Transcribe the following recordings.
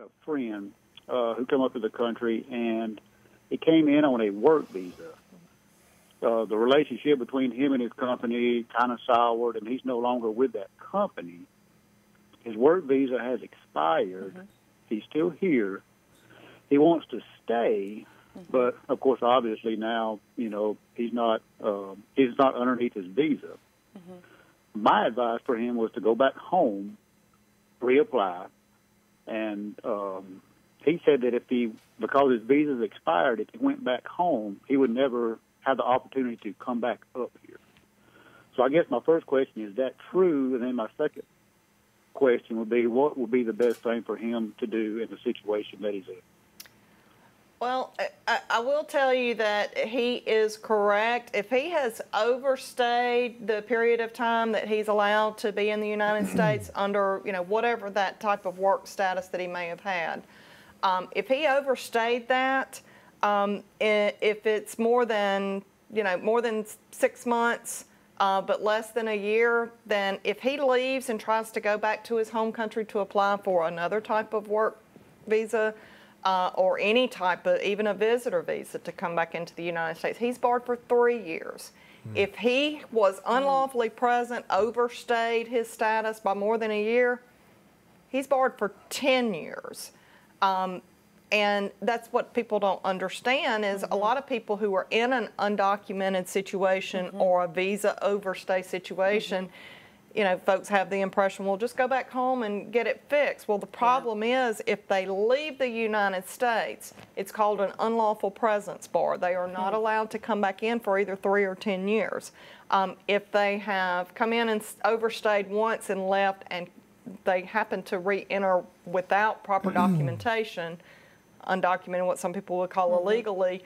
a friend who came up to the country, and he came in on a work visa. The relationship between him and his company kind of soured, and he's no longer with that company. His work visa has expired. Mm-hmm. He's still here. He wants to stay, mm-hmm. but of course, obviously now, he's not underneath his visa. Mm-hmm. My advice for him was to go back home, reapply, and he said that because his visa's expired, if he went back home, he would never have the opportunity to come back up here. So I guess my first question is that true? And then my second question would be, what would be the best thing for him to do in the situation that he's in? Well, I will tell you that he is correct. If he has overstayed the period of time that he's allowed to be in the United States under, whatever that type of work status that he may have had, if he overstayed that, if it's more than 6 months, but less than a year, then if he leaves and tries to go back to his home country to apply for another type of work visa, or any type of, even a visitor visa to come back into the United States, he's barred for 3 years. If he was unlawfully present, overstayed his status by more than a year, he's barred for 10 years. And that's what people don't understand is a lot of people who are in an undocumented situation or a visa overstay situation, folks have the impression, well, just go back home and get it fixed. Well, the problem is if they leave the United States, it's called an unlawful presence bar. They are not allowed to come back in for either 3 or 10 years. If they have come in and overstayed once and left and they happen to re-enter without proper documentation, undocumented, what some people would call illegally,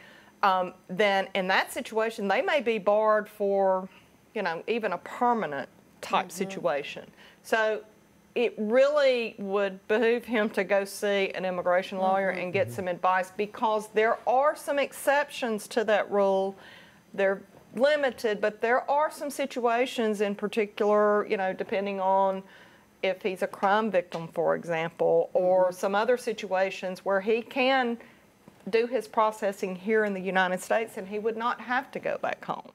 then in that situation, they may be barred for, even a permanent type situation. So it really would behoove him to go see an immigration lawyer and get some advice, because there are some exceptions to that rule. They're limited, but there are some situations in particular, depending on if he's a crime victim, for example, or some other situations where he can do his processing here in the United States and he would not have to go back home.